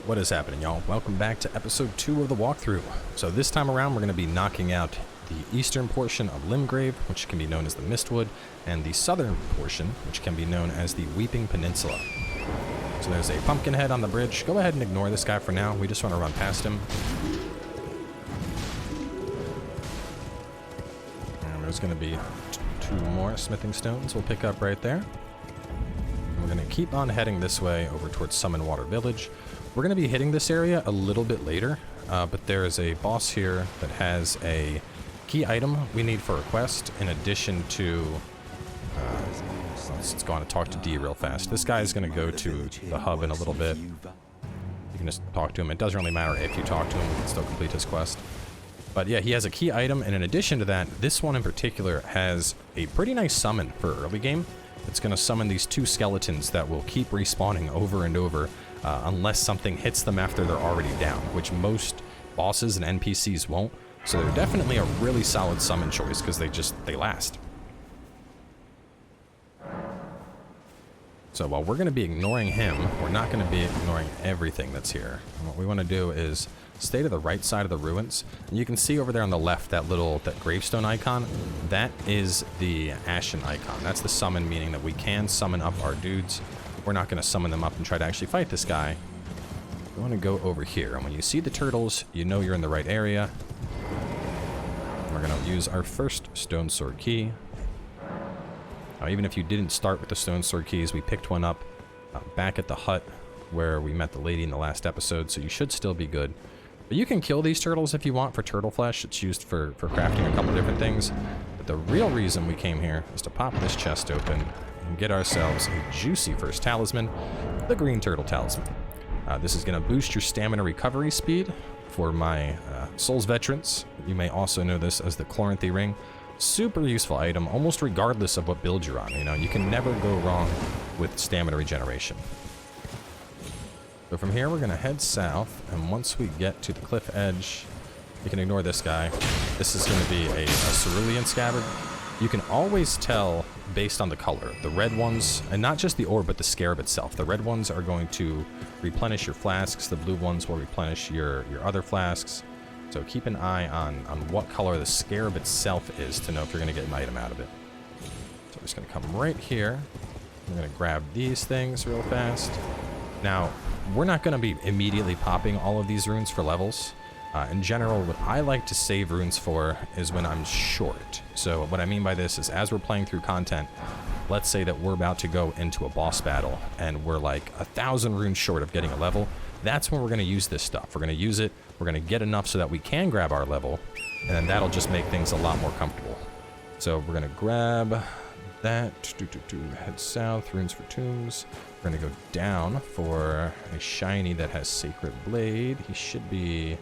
What is happening, y'all? Welcome back to episode 2 of the walkthrough. So this time around, we're going to be knocking out the eastern portion of Limgrave, which can be known as the Mistwood, and the southern portion, which can be known as the Weeping Peninsula. So there's a pumpkin head on the bridge. Go ahead and ignore this guy for now. We just want to run past him. And there's going to be 2 more smithing stones we'll pick up right there. We're going to keep on heading this way over towards Summon Water Village. We're going to be hitting this area a little bit later, but there is a boss here that has a key item we need for a quest, in addition to... let's go on and talk to D real fast. This guy is going to go to the hub in a little bit. You can just talk to him. It doesn't really matter if you talk to him, we can still complete his quest. But yeah, he has a key item, and in addition to that, this one in particular has a pretty nice summon for early game. It's going to summon these 2 skeletons that will keep respawning over and over unless something hits them after they're already down, which most bosses and NPCs won't. So they're definitely a really solid summon choice because they last. So while we're going to be ignoring him, we're not going to be ignoring everything that's here. And what we want to do is stay to the right side of the ruins. And you can see over there on the left that gravestone icon. That is the ashen icon. That's the summon, meaning that we can summon up our dudes. We're not going to summon them up and try to actually fight this guy. We want to go over here. And when you see the turtles, you know you're in the right area. We're going to use our first stone sword key. Now, even if you didn't start with the stone sword keys, we picked one up back at the hut where we met the lady in the last episode, so you should still be good. But you can kill these turtles if you want for turtle flesh. It's used for crafting a couple different things. But the real reason we came here is to pop this chest open and get ourselves a juicy first talisman, the green turtle talisman. This is going to boost your stamina recovery speed for my Souls veterans. You may also know this as the Chloranthy ring. Super useful item, almost regardless of what build you're on. You know, you can never go wrong with stamina regeneration. So from here, we're going to head south, and once we get to the cliff edge, you can ignore this guy. This is going to be a cerulean scabbard. You can always tell based on the color. The red ones, and not just the orb, but the scarab itself. The red ones are going to replenish your flasks. The blue ones will replenish your other flasks. So keep an eye on what color the scarab itself is to know if you're going to get an item out of it. So I'm just going to come right here. I'm going to grab these things real fast. Now, we're not going to be immediately popping all of these runes for levels. In general, what I like to save runes for is when I'm short. So what I mean by this is, as we're playing through content, let's say that we're about to go into a boss battle and we're like 1,000 runes short of getting a level. That's when we're going to use this stuff. We're going to use it, we're going to get enough so that we can grab our level, and then that'll just make things a lot more comfortable. So we're going to grab that, head south, runes for tombs. We're going to go down for a shiny that has Sacred Blade. He should be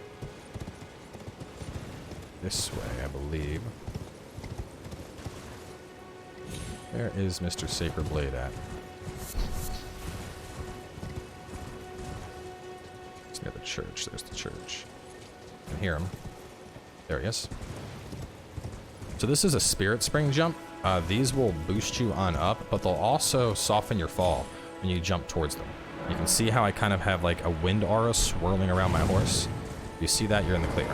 this way, I believe. Where is Mr. Sacred Blade at? It's near the church. There's the church. I can hear him. There he is. So this is a spirit spring jump. These will boost you on up, but they'll also soften your fall when you jump towards them. You can see how I kind of have like a wind aura swirling around my horse. If you see that, you're in the clear.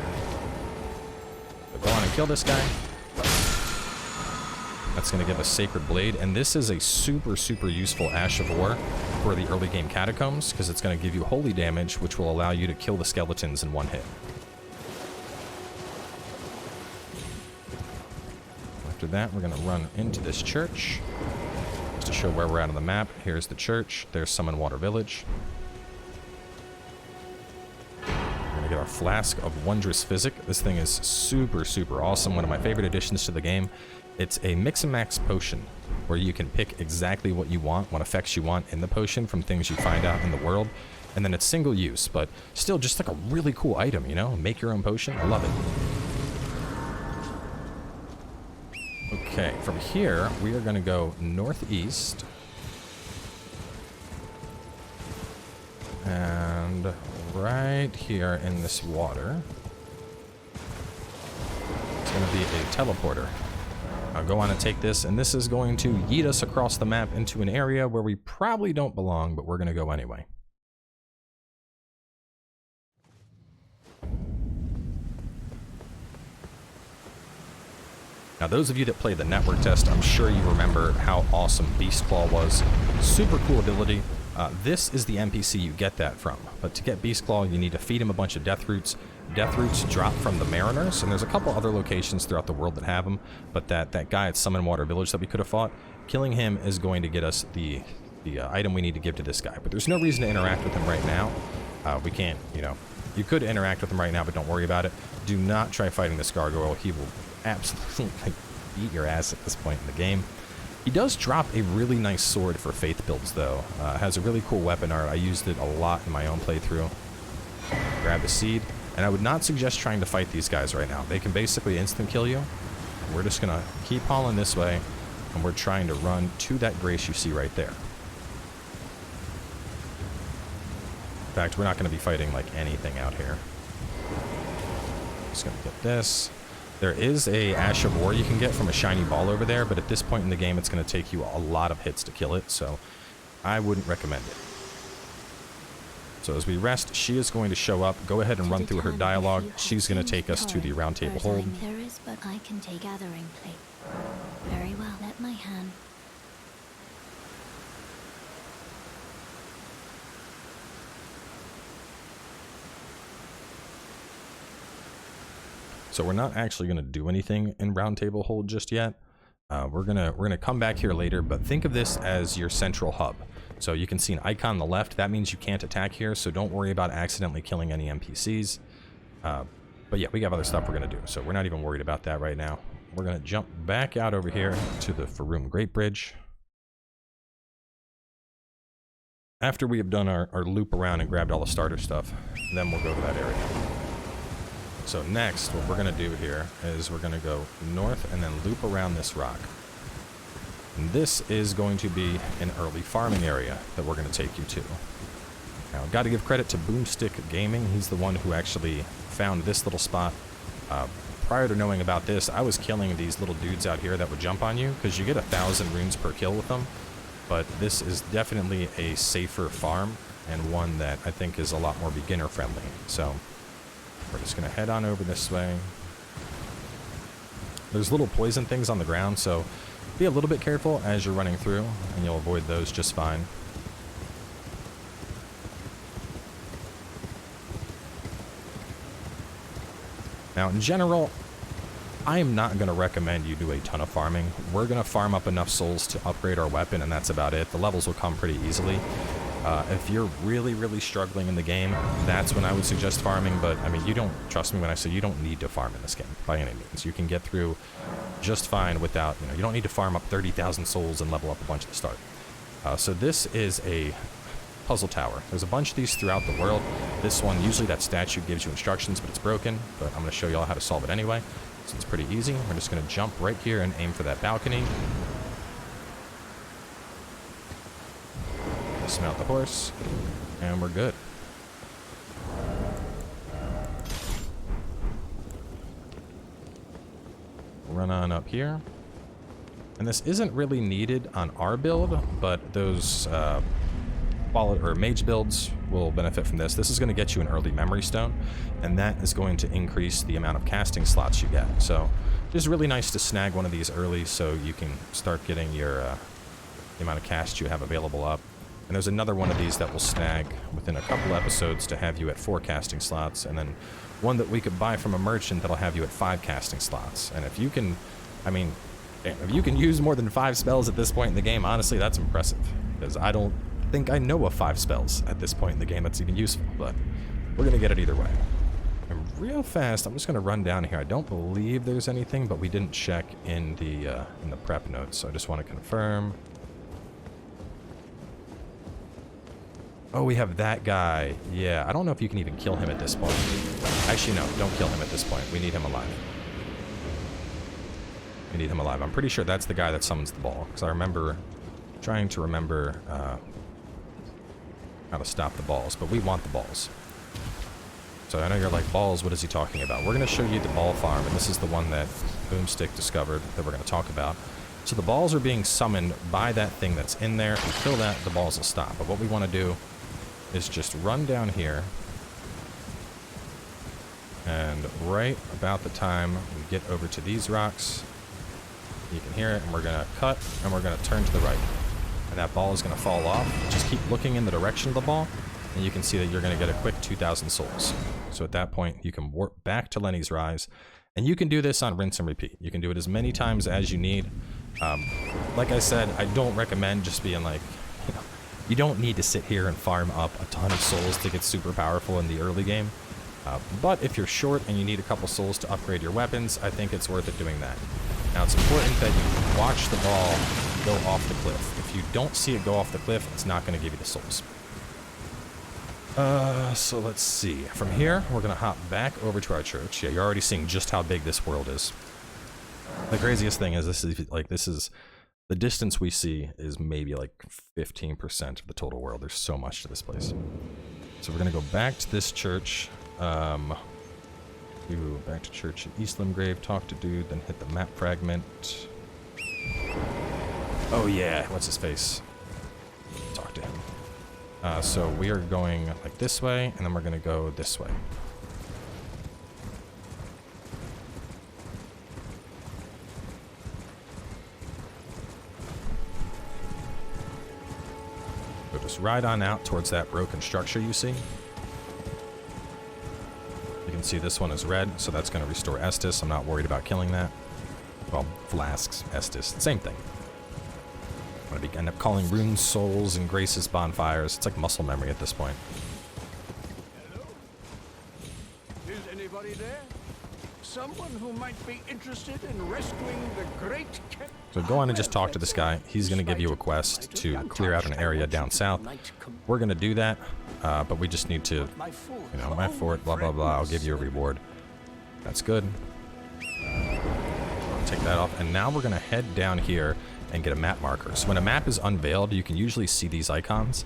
So go on and kill this guy. That's going to give us Sacred Blade, and this is a super useful Ash of War for the early game catacombs, because it's going to give you holy damage, which will allow you to kill the skeletons in one hit. After that, we're going to run into this church. Just to show where we're at on the map, here's the church. There's Summon Water Village. We're going to get our Flask of Wondrous Physic. This thing is super awesome. One of my favorite additions to the game. It's a mix and max potion where you can pick exactly what you want, what effects you want in the potion from things you find out in the world. And then it's single use, but still just like a really cool item, you know? Make your own potion. I love it. Okay, from here, we are going to go northeast. And right here in this water, it's going to be a teleporter. I'll go on and take this, and this is going to yeet us across the map into an area where we probably don't belong, but we're going to go anyway. Now, those of you that played the network test, I'm sure you remember how awesome Beast Claw was. Super cool ability. This is the NPC you get that from. But to get Beast Claw, you need to feed him a bunch of death roots. Death roots drop from the Mariners, and there's a couple other locations throughout the world that have them. But that guy at Summon Water Village that we could have fought, killing him is going to get us the item we need to give to this guy. But there's no reason to interact with him right now. We can't, you know. You could interact with him right now, but don't worry about it. Do not try fighting this gargoyle. He will absolutely beat your ass at this point in the game. He does drop a really nice sword for faith builds, though. Has a really cool weapon art. I used it a lot in my own playthrough. Grab a seed. And I would not suggest trying to fight these guys right now. They can basically instant kill you. We're just going to keep hauling this way, and we're trying to run to that grace you see right there. In fact, we're not going to be fighting like anything out here. Just going to get this. There is a Ash of War you can get from a shiny ball over there, but at this point in the game, it's going to take you a lot of hits to kill it, so I wouldn't recommend it. So as we rest, she is going to show up. Go ahead and run through her dialogue. She's going to take us to the Roundtable hold. There is, but I can take gathering plate. Very well, let my hand. So we're not actually going to do anything in Roundtable hold just yet. We're gonna come back here later, but think of this as your central hub. So you can see an icon on the left. That means you can't attack here, so don't worry about accidentally killing any NPCs. But yeah, we have other stuff we're gonna do, so we're not even worried about that right now. We're gonna jump back out over here to the Farum Great Bridge. After we have done our loop around and grabbed all the starter stuff, then we'll go to that area. So next, what we're going to do here is we're going to go north and then loop around this rock. And this is going to be an early farming area that we're going to take you to. Now, I've got to give credit to Boomstick Gaming. He's the one who actually found this little spot. Prior to knowing about this, I was killing these little dudes out here that would jump on you, because you get 1,000 runes per kill with them. But this is definitely a safer farm, and one that I think is a lot more beginner friendly. So we're just going to head on over this way. There's little poison things on the ground, so be a little bit careful as you're running through, and you'll avoid those just fine. Now, in general, I am not going to recommend you do a ton of farming. We're going to farm up enough souls to upgrade our weapon, and that's about it. The levels will come pretty easily. If you're really, really struggling in the game, that's when I would suggest farming, but I mean, you don't, trust me when I say you don't need to farm in this game by any means. You can get through just fine without, you don't need to farm up 30,000 souls and level up a bunch at the start. So this is a puzzle tower. There's a bunch of these throughout the world. This one, usually that statue gives you instructions, but it's broken, but I'm going to show you all how to solve it anyway. So it's pretty easy. We're just going to jump right here and aim for that balcony. Dismount the horse, and we're good. Run on up here. And this isn't really needed on our build, but those mage builds will benefit from this. This is going to get you an early memory stone, and that is going to increase the amount of casting slots you get. So it's really nice to snag one of these early so you can start getting your the amount of cast you have available up. And there's another one of these that will snag within a couple episodes to have you at 4 casting slots, and then one that we could buy from a merchant that'll have you at 5 casting slots. And if you can, I mean, if you can use more than 5 spells at this point in the game, honestly, that's impressive. Because I don't think I know of 5 spells at this point in the game that's even useful, but we're going to get it either way. And real fast, I'm just going to run down here. I don't believe there's anything, but we didn't check in the prep notes, so I just want to confirm. Oh, we have that guy. Yeah, I don't know if you can even kill him at this point. Actually, no, don't kill him at this point. We need him alive. We need him alive. I'm pretty sure that's the guy that summons the ball, because I remember trying to remember how to stop the balls, but we want the balls. So I know you're like, balls, what is he talking about? We're going to show you the ball farm, and this is the one that Boomstick discovered that we're going to talk about. So the balls are being summoned by that thing that's in there. If you kill that, the balls will stop. But what we want to do is just run down here, and right about the time we get over to these rocks, You can hear it, and we're going to cut, and we're going to turn to the right. And that ball is going to fall off. Just keep looking in the direction of the ball, and you can see that you're going to get a quick 2,000 souls. So at that point, you can warp back to Lenny's Rise, and you can do this on rinse and repeat. You can do it as many times as you need. Like I said, I don't recommend just being like, you know, you don't need to sit here and farm up a ton of souls to get super powerful in the early game. But if you're short and you need a couple souls to upgrade your weapons, I think it's worth it doing that. Now, it's important that you watch the ball go off the cliff. If you don't see it go off the cliff, it's not going to give you the souls. So let's see. From here, we're going to hop back over to our church. Yeah, you're already seeing just how big this world is. The craziest thing is this is the distance we see is maybe like 15% of the total world. There's so much to this place. So we're going to go back to this church. Do back to church in East Limgrave, talk to dude, then hit the map fragment. Oh yeah, what's his face? Talk to him. So we are going like this way, and then we're gonna go this way. So just ride on out towards that broken structure you see. You can see this one is red, so that's going to restore Estus. I'm not worried about killing that. Well, flasks, Estus, same thing. I'm going to end up calling Rune's souls and Grace's bonfires. It's like muscle memory at this point. Hello? Is anybody there? Someone who might be interested in rescuing the great cat? So go on and just talk to this guy. He's going to give you a quest to clear out an area down south. We're going to do that, but we just need to, you know, my fort, blah, blah, blah. I'll give you a reward. That's good. I'll take that off. And now we're going to head down here and get a map marker. So when a map is unveiled, you can usually see these icons.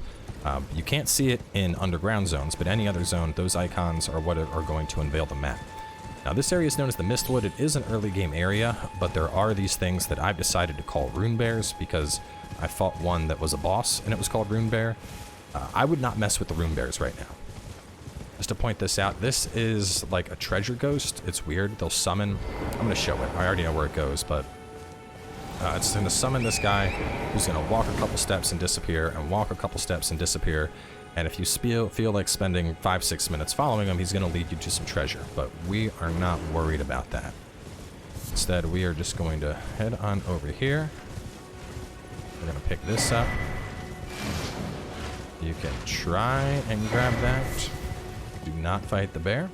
You can't see it in underground zones, but any other zone, those icons are what are going to unveil the map. Now this area is known as the Mistwood. It is an early game area, but there are these things that I've decided to call rune bears because I fought one that was a boss and it was called rune bear. I would not mess with the rune bears right now. Just to point this out, this is like a treasure ghost. It's weird. They'll summon. I'm going to show it. I already know where it goes, but it's going to summon this guy who's going to walk a couple steps and disappear, and walk a couple steps and disappear. And if you feel like spending 5-6 minutes following him, he's going to lead you to some treasure. But we are not worried about that. Instead, we are just going to head on over here. We're going to pick this up. You can try and grab that. Do not fight the bear.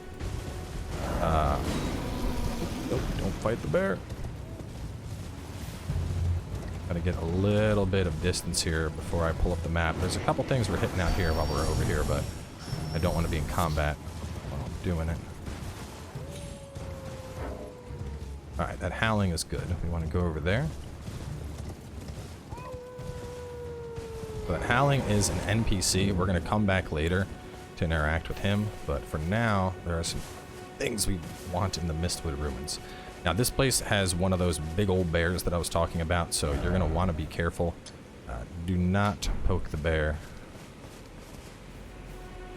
Nope, don't fight the bear. Gotta get a little bit of distance here before I pull up the map. There's a couple things we're hitting out here while we're over here, but I don't want to be in combat while I'm doing it. Alright, that howling is good. We want to go over there. So that howling is an NPC. We're going to come back later to interact with him, but for now, there are some things we want in the Mistwood ruins. Now this place has one of those big old bears that I was talking about, so you're going to want to be careful. Do not poke the bear.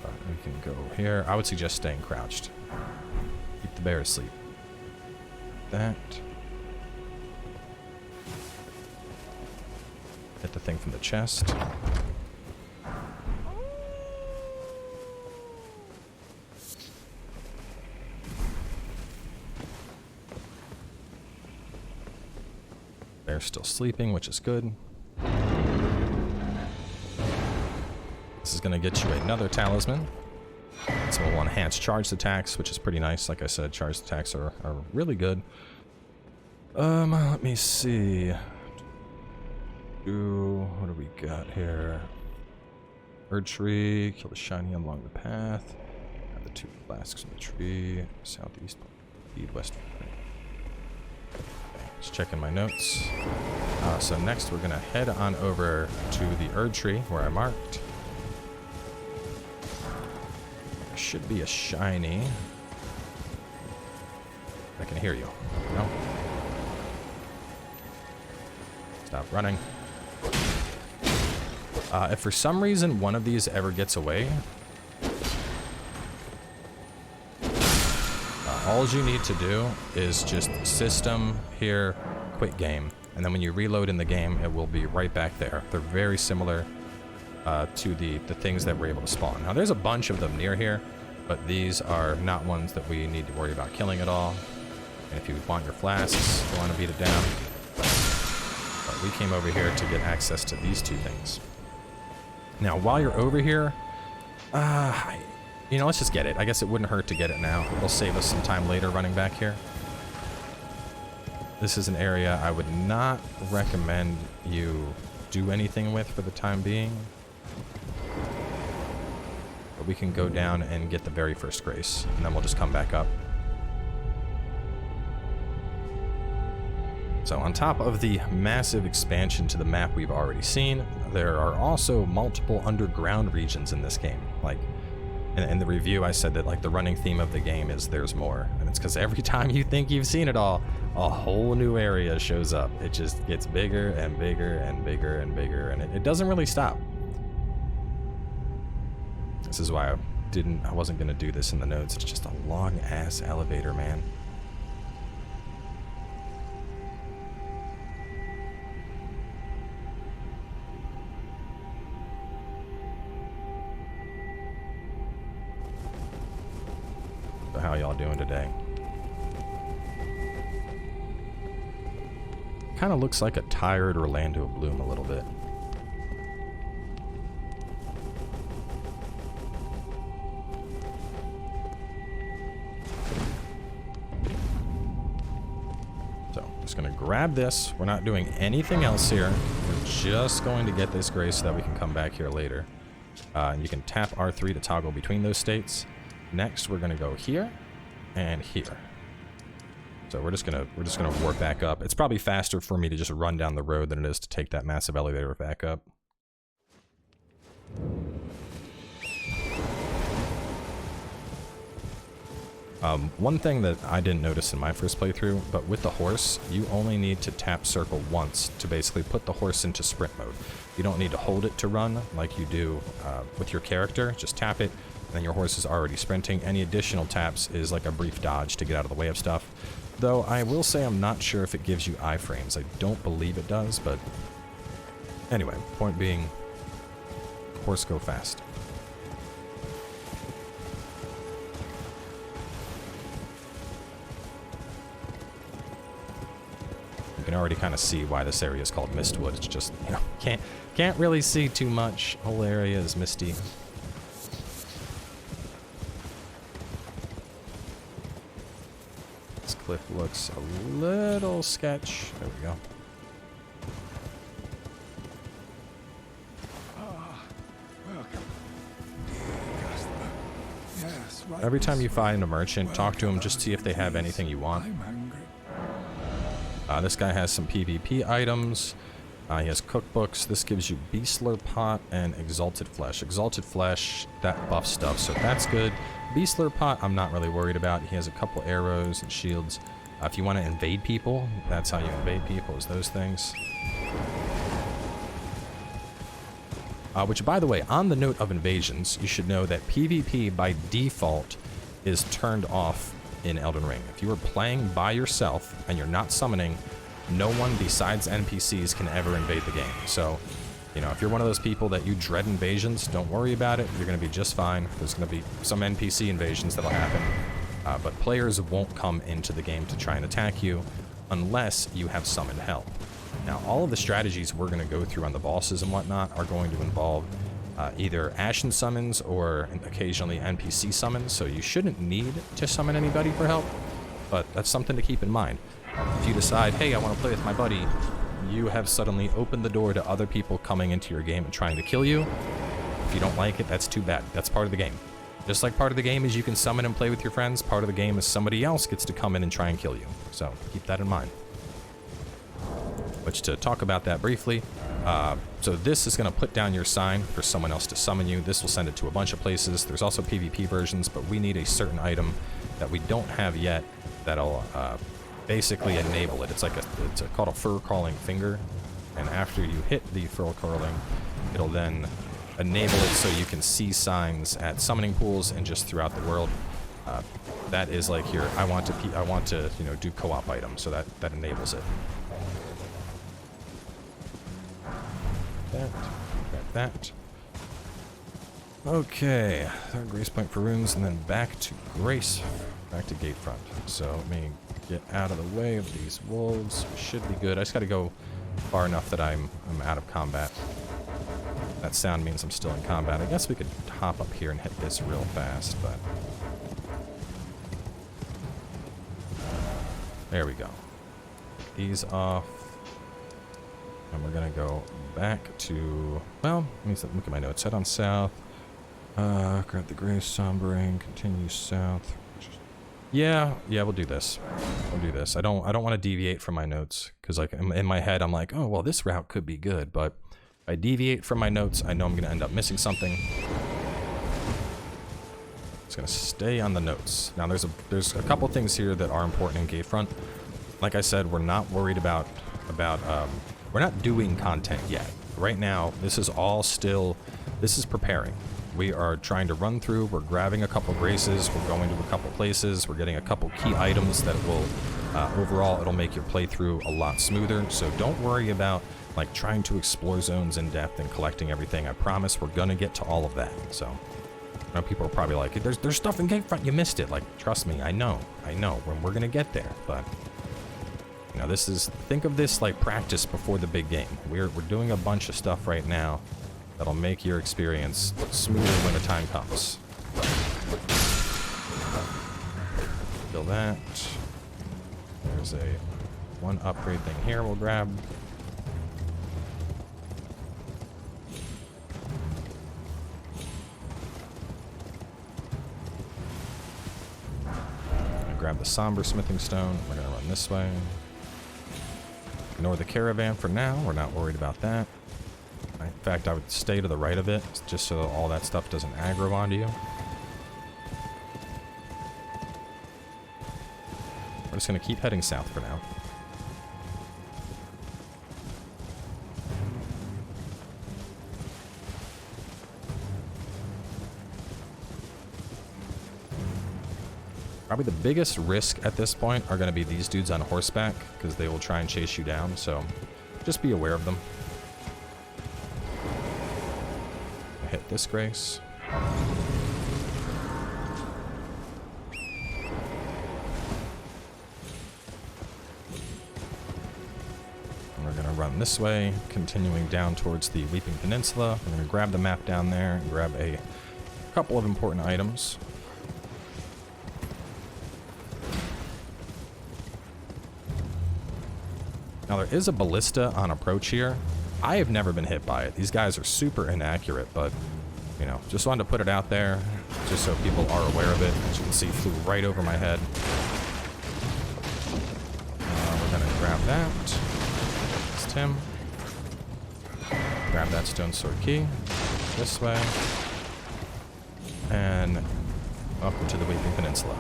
We can go here. I would suggest staying crouched. Keep the bear asleep. That. Hit the thing from the chest. Bear's still sleeping, which is good. This is going to get you another talisman. So we'll enhance charged attacks, which is pretty nice. Like I said, charged attacks are really good. Let me see. What do we got here? Bird tree, kill the shiny along the path. Got the 2 flasks in the tree. Southeast, west. Just checking my notes. So next we're going to head on over to the Erd tree where I marked. There should be a shiny. I can hear you. No? Stop running. If for some reason one of these ever gets away, all you need to do is just system here, quit game, and then when you reload in the game, it will be right back there. They're very similar to the things that we're able to spawn. Now, there's a bunch of them near here, but these are not ones that we need to worry about killing at all. And if you want your flasks, you want to beat it down. But we came over here to get access to these two things. Now, while you're over here, you know, let's just get it. I guess it wouldn't hurt to get it now. It'll save us some time later running back here. This is an area I would not recommend you do anything with for the time being. But we can go down and get the very first grace, and then we'll just come back up. So on top of the massive expansion to the map we've already seen, there are also multiple underground regions in this game. Like, in the review I said that like the running theme of the game is there's more. And it's because every time you think you've seen it all, a whole new area shows up. It just gets bigger and bigger and bigger and bigger, and it doesn't really stop. This is why I wasn't gonna do this in the notes. It's just a long ass elevator, man. So how y'all doing today? Kind of looks like a tired Orlando Bloom a little bit. Just gonna grab this. We're not doing anything else here. We're just going to get this grace so that we can come back here later. And you can tap R3 to toggle between those states. Next, we're gonna go here and here. So we're just gonna warp back up. It's probably faster for me to just run down the road than it is to take that massive elevator back up. One thing that I didn't notice in my first playthrough, but with the horse, you only need to tap circle once to basically put the horse into sprint mode. You don't need to hold it to run like you do with your character. Just tap it, and then your horse is already sprinting. Any additional taps is like a brief dodge to get out of the way of stuff. Though I will say I'm not sure if it gives you iframes. I don't believe it does, but anyway, point being, horse go fast. You can already kind of see why this area is called Mistwood. It's just, you know, can't really see too much. Whole area is misty. This cliff looks a little sketch. There we go. Yes, right. Every time you find a merchant, talk to them, just see if they have anything you want. I'm hungry. This guy has some PvP items. He has cookbooks. This gives you Beastler Pot and Exalted Flesh. Exalted Flesh, that buff stuff, so that's good. Beastler Pot, I'm not really worried about. He has a couple arrows and shields. If you want to invade people, that's how you invade people, is those things. Which, by the way, on the note of invasions, you should know that PvP by default is turned off in Elden Ring. If you are playing by yourself and you're not summoning, no one besides NPCs can ever invade the game. So, you know, if you're one of those people that you dread invasions, don't worry about it. You're going to be just fine. There's going to be some NPC invasions that'll happen. But players won't come into the game to try and attack you unless you have summoned help. Now, all of the strategies we're going to go through on the bosses and whatnot are going to involve either Ashen summons or occasionally NPC summons, so you shouldn't need to summon anybody for help, but that's something to keep in mind. If you decide, hey, I want to play with my buddy, you have suddenly opened the door to other people coming into your game and trying to kill you. If you don't like it, that's too bad. That's part of the game. Just like part of the game is you can summon and play with your friends, part of the game is somebody else gets to come in and try and kill you. So keep that in mind. Which, to talk about that briefly, so this is going to put down your sign for someone else to summon you. This will send it to a bunch of places. There's also PvP versions, but we need a certain item that we don't have yet that'll basically enable it. It's called a fur crawling finger, and after you hit the fur crawling, it'll then enable it so you can see signs at summoning pools and just throughout the world. That is like your I want to do co-op item, so that enables it. that. Grab that. Okay, third grace point for runes, and then back to grace, back to Gatefront. So let me get out of the way of these wolves. Should be good. I just got to go far enough that I'm out of combat. That sound means I'm still in combat. I guess we could hop up here and hit this real fast, but there we go. These off, and we're gonna go back to, well, let me look at my notes. Head on south. Grab the gray sombering, continue south. Yeah, we'll do this. We'll do this. I don't want to deviate from my notes, because like in my head I'm like, oh well, this route could be good, but if I deviate from my notes, I know I'm gonna end up missing something. It's gonna stay on the notes. Now there's a couple things here that are important in Gatefront. Like I said, we're not worried about we're not doing content yet. Right now, this is all still, this is preparing. We are trying to run through, we're grabbing a couple graces, we're going to a couple places, we're getting a couple key items that will, overall, it'll make your playthrough a lot smoother. So don't worry about like trying to explore zones in depth and collecting everything. I promise we're gonna get to all of that. So, I know people are probably like, there's stuff in Gatefront, you missed it. Like, trust me, I know, we're gonna get there, but you know, this is, think of this like practice before the big game. We're doing a bunch of stuff right now that'll make your experience smoother when the time comes. Kill that. There's a one upgrade thing here we'll grab. Grab the somber smithing stone. We're gonna run this way. Ignore the caravan for now. We're not worried about that. In fact, I would stay to the right of it, just so all that stuff doesn't aggro onto you. We're just going to keep heading south for now. Probably the biggest risk at this point are going to be these dudes on horseback, because they will try and chase you down, so just be aware of them. Hit this grace. And we're going to run this way, continuing down towards the Weeping Peninsula. We're going to grab the map down there and grab a couple of important items. Now there is a ballista on approach here. I have never been hit by it. These guys are super inaccurate, but, you know, just wanted to put it out there, just so people are aware of it. As you can see, flew right over my head. We're gonna grab that. It's Tim. Grab that stone sword key. This way. And welcome to the Weeping Peninsula.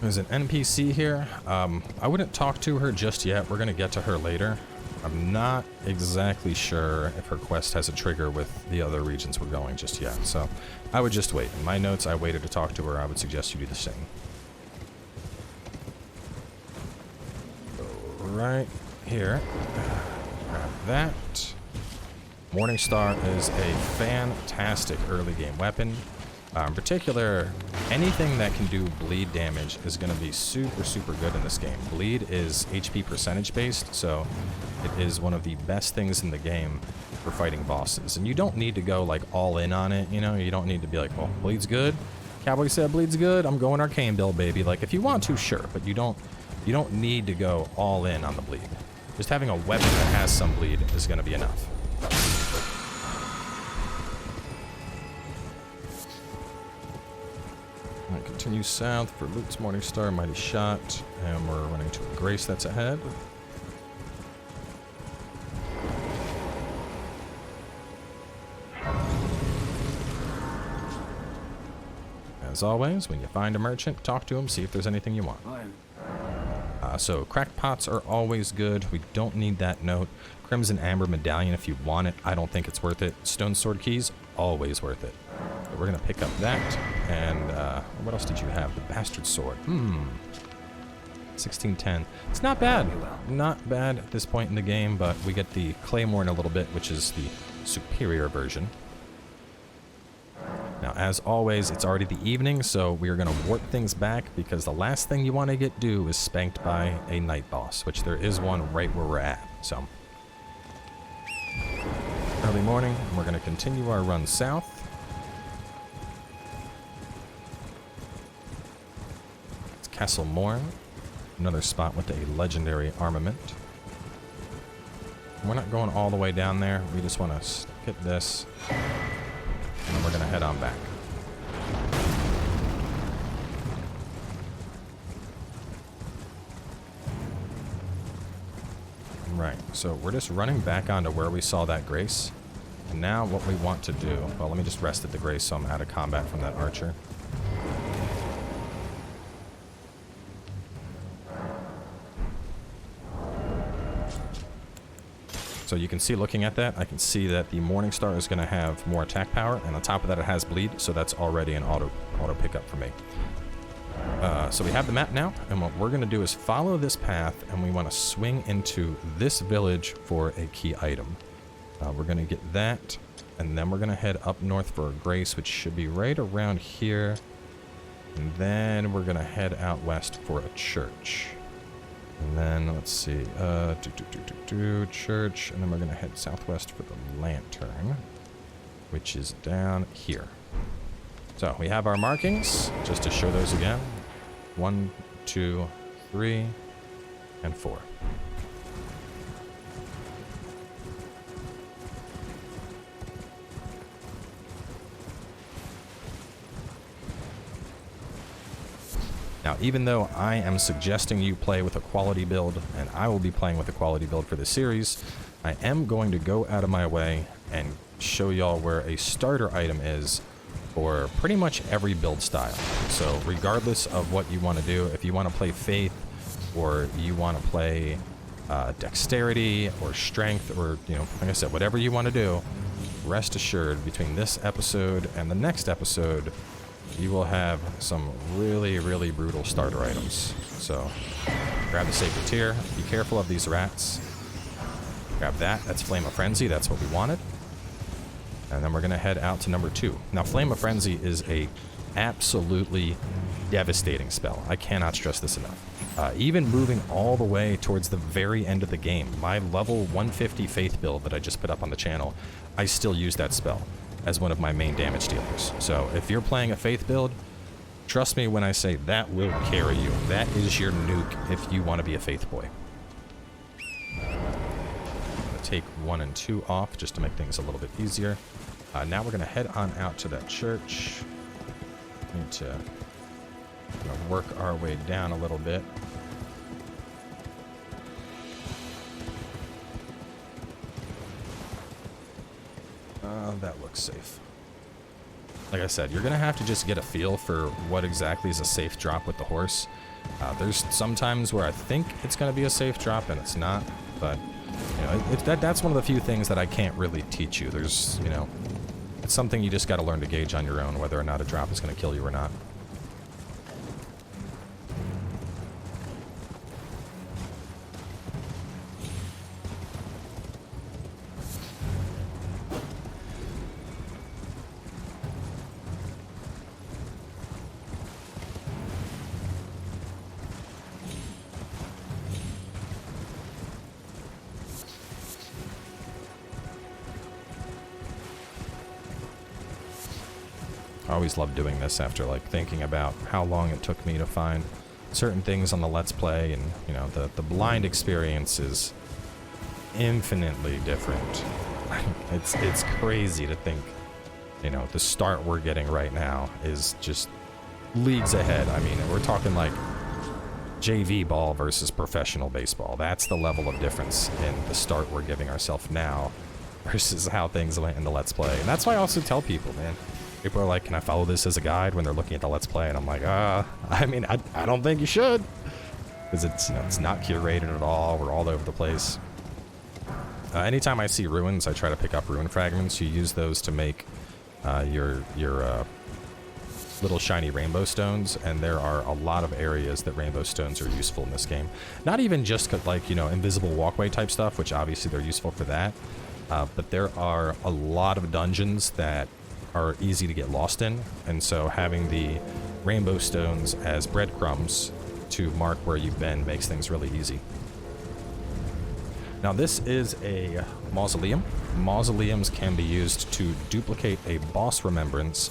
There's an NPC here. I wouldn't talk to her just yet. We're gonna get to her later. I'm not exactly sure if her quest has a trigger with the other regions we're going just yet, so I would just wait. In my notes, I waited to talk to her. I would suggest you do the same. Right here. Grab that. Morningstar is a fantastic early game weapon. In particular, anything that can do bleed damage is going to be super, super good in this game. Bleed is HP percentage based, so it is one of the best things in the game for fighting bosses. And you don't need to go like all in on it, you know? You don't need to be like, oh, bleed's good. Cowboy said bleed's good. I'm going arcane build, baby. Like, if you want to, sure, but you don't need to go all in on the bleed. Just having a weapon that has some bleed is going to be enough. Continue south for Luke's Morningstar, Mighty Shot, and we're running to a Grace that's ahead. As always, when you find a merchant, talk to him, see if there's anything you want. So cracked pots are always good. We don't need that note. Crimson Amber Medallion if you want it. I don't think it's worth it. Stone Sword Keys, always worth it. But we're going to pick up that. And what else did you have? The Bastard Sword. 1610. It's not bad. Not bad at this point in the game, but we get the Claymore in a little bit, which is the superior version. Now, as always, it's already the evening, so we are going to warp things back because the last thing you want to do is spanked by a night boss, which there is one right where we're at. So, early morning, and we're going to continue our run south. It's Castle Morn, another spot with a legendary armament. We're not going all the way down there. We just want to hit this. And then we're going to head on back. Right, so we're just running back onto where we saw that grace. And now what we want to do... Well, let me just rest at the grace so I'm out of combat from that archer. So you can see, looking at that, I can see that the Morningstar is going to have more attack power, and on top of that it has bleed, so that's already an auto pickup for me. So we have the map now, and what we're going to do is follow this path, and we want to swing into this village for a key item. We're going to get that, and then we're going to head up north for a grace, which should be right around here. And then we're going to head out west for a church. And then, let's see, church, and then we're going to head southwest for the lantern, which is down here. So, we have our markings, just to show those again. 1, 2, 3, and 4. Now, even though I am suggesting you play with a quality build, and I will be playing with a quality build for this series, I am going to go out of my way and show y'all where a starter item is for pretty much every build style. So regardless of what you want to do, if you want to play Faith, or you want to play Dexterity, or Strength, or, you know, like I said, whatever you want to do, rest assured, between this episode and the next episode, you will have some really, really brutal starter items. So, grab the Sacred Tear. Be careful of these rats. Grab that. That's Flame of Frenzy. That's what we wanted. And then we're going to head out to number 2. Now, Flame of Frenzy is a absolutely devastating spell. I cannot stress this enough. Even moving all the way towards the very end of the game, my level 150 Faith build that I just put up on the channel, I still use that spell as one of my main damage dealers. So if you're playing a Faith build, trust me when I say that will carry you. That is your nuke if you want to be a Faith boy. I'm going to take 1 and 2 off just to make things a little bit easier. Now we're going to head on out to that church. Need to work our way down a little bit. That looks safe. Like I said, you're going to have to just get a feel for what exactly is a safe drop with the horse. There's some times where I think it's going to be a safe drop and it's not, but you know, that's one of the few things that I can't really teach you. There's, you know, it's something you just got to learn to gauge on your own, whether or not a drop is going to kill you or not. I always love doing this after, like, thinking about how long it took me to find certain things on the Let's Play, and, you know, the blind experience is infinitely different. It's crazy to think, you know, the start we're getting right now is just leagues ahead. I mean, we're talking like JV ball versus professional baseball. That's the level of difference in the start we're giving ourselves now versus how things went in the Let's Play. And that's why I also tell people, man, people are like, can I follow this as a guide when they're looking at the Let's Play? And I'm like, I mean, I don't think you should. Because it's, you know, it's not curated at all. We're all over the place. Anytime I see ruins, I try to pick up rune fragments. You use those to make your little shiny rainbow stones, and there are a lot of areas that rainbow stones are useful in this game. Not even just like, you know, invisible walkway type stuff, which obviously they're useful for that, but there are a lot of dungeons that are easy to get lost in, and so having the rainbow stones as breadcrumbs to mark where you've been makes things really easy. Now this is a mausoleum. Mausoleums can be used to duplicate a boss remembrance,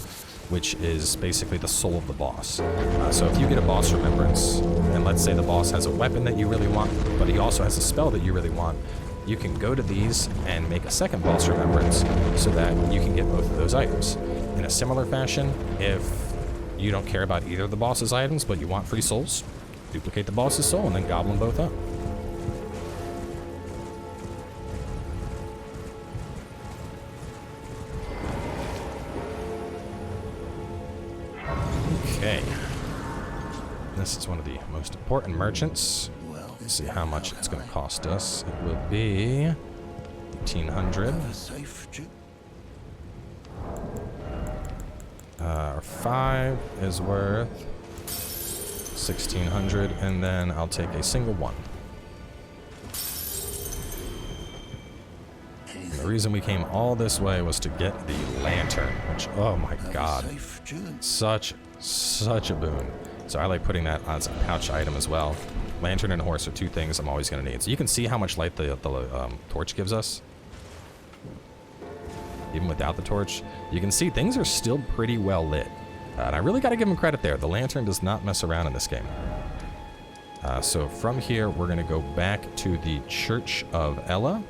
which is basically the soul of the boss. So if you get a boss remembrance, and let's say the boss has a weapon that you really want, but he also has a spell that you really want, you can go to these and make a second boss remembrance so that you can get both of those items. In a similar fashion, if you don't care about either of the boss's items, but you want free souls, duplicate the boss's soul and then gobble them both up. Okay. This is one of the most important merchants. Let's see how much it's going to cost us. It will be 1,800. Our 5 is worth 1,600, and then I'll take a single one. And the reason we came all this way was to get the lantern, which, oh my god, such a boon. So I like putting that as a pouch item as well. Lantern and horse are two things I'm always going to need. So you can see how much light the torch gives us. Even without the torch, you can see things are still pretty well lit. And I really got to give him credit there. The lantern does not mess around in this game. So from here, we're going to go back to the Church of Ella.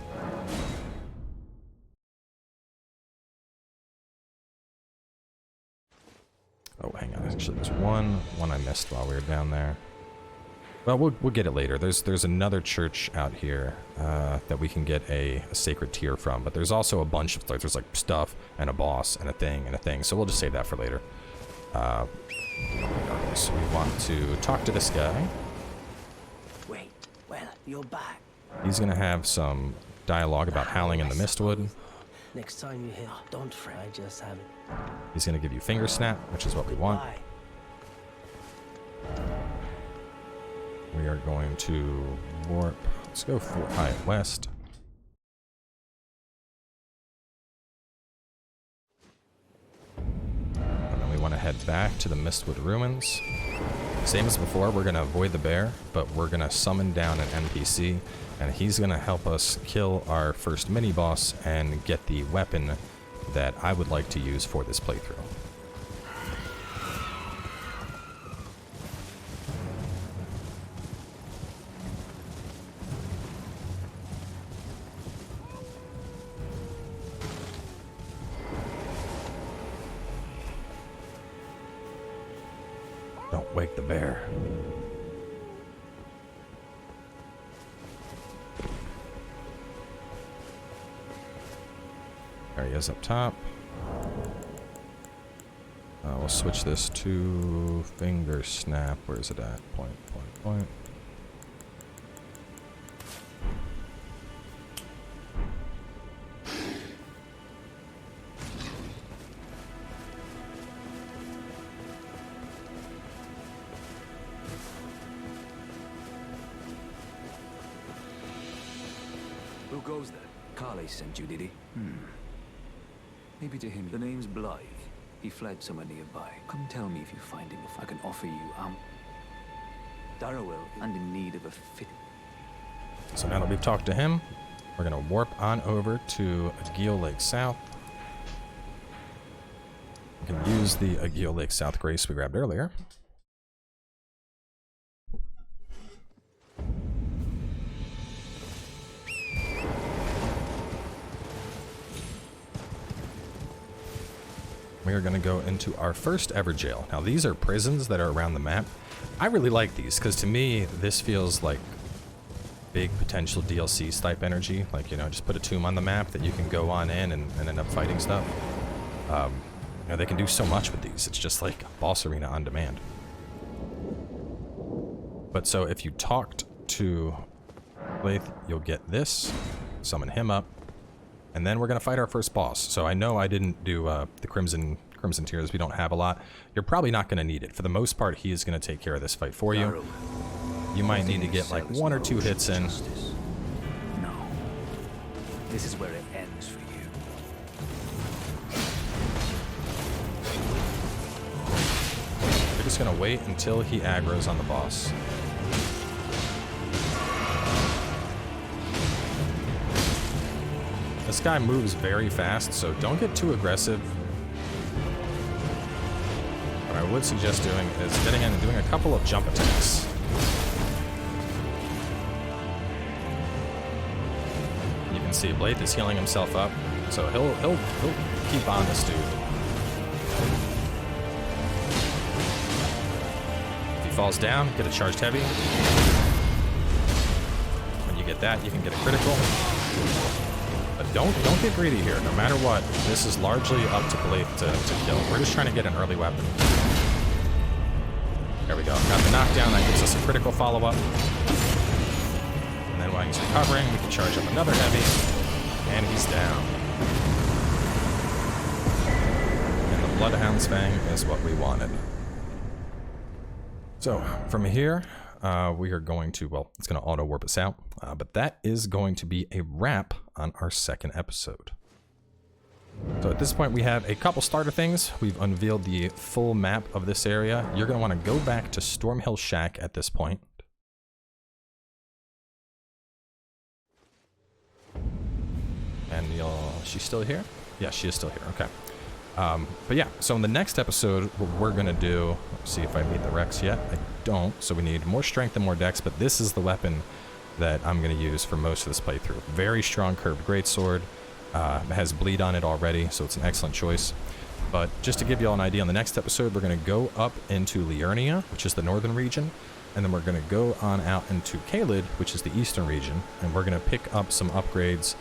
Oh, hang on. Actually, there's one I missed while we were down there. Well, we'll get it later. There's another church out here that we can get a sacred tear from, but there's also a bunch of, there's like stuff and a boss and a thing, so we'll just save that for later. So we want to talk to this guy. Wait, well, you're back. He's gonna have some dialogue about howling in the Mistwood. Next time you hit, don't fret, I just have it. He's gonna give you finger snap, which is what we want. Bye. We are going to warp. Let's go Fort Hyatt West. And then we want to head back to the Mistwood ruins. Same as before, we're going to avoid the bear, but we're going to summon down an NPC, and he's going to help us kill our first mini-boss and get the weapon that I would like to use for this playthrough. Don't wake the bear. There he is up top. We'll switch this to finger snap. Where's it at? Point. Who goes there? Callu sent you, did he? Maybe to him. The name's Blaidd. He fled somewhere nearby. Come tell me if you find him. If I can offer you, darriwil, and in need of a fit. So now that we've talked to him, we're going to warp on over to Aguil Lake South. We can use the Aguil Lake South grace we grabbed earlier. We are going to go into our first ever jail. Now these are prisons that are around the map. I really like these because to me this feels like big potential DLC type energy. Like, you know, just put a tomb on the map that you can go on in and end up fighting stuff. You know, they can do so much with these. It's just like boss arena on demand. But so if you talked to Blaidd, you'll get this. Summon him up. And then we're going to fight our first boss. So I know I didn't do the Crimson Crimson Tears, we don't have a lot. You're probably not going to need it. For the most part, he is going to take care of this fight for you. You might need to get like 1 or 2 hits in. No. This is where it ends for you. We're just going to wait until he aggroes on the boss. This guy moves very fast, so don't get too aggressive. What I would suggest doing is getting in and doing a couple of jump attacks. You can see Blaidd is healing himself up, so he'll keep on this dude. If he falls down, get a charged heavy. When you get that, you can get a critical. But don't get greedy here. No matter what, this is largely up to Blaidd to kill. We're just trying to get an early weapon. There we go. Got the knockdown. That gives us a critical follow-up. And then while he's recovering, we can charge up another heavy. And he's down. And the Bloodhound's Fang is what we wanted. So, from here, we are going to, well, it's going to auto-warp us out. But that is going to be a wrap on our second episode. So at this point, we have a couple starter things. We've unveiled the full map of this area. You're going to want to go back to Stormhill Shack at this point. And she's still here? Yeah, she is still here. Okay. But yeah, so in the next episode, what we're going to do, let's see if I meet the Rex yet. I don't, so we need more strength and more dex, but this is the weapon that I'm going to use for most of this playthrough. Very strong curved greatsword. It has bleed on it already, so it's an excellent choice. But just to give you all an idea, on the next episode, we're going to go up into Liurnia, which is the northern region, and then we're going to go on out into Callu, which is the eastern region, and we're going to pick up some upgrades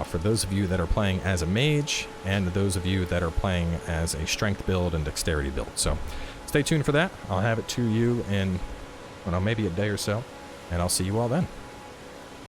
for those of you that are playing as a mage, and those of you that are playing as a strength build and dexterity build. So stay tuned for that. I'll have it to you in, I don't know, maybe a day or so, and I'll see you all then.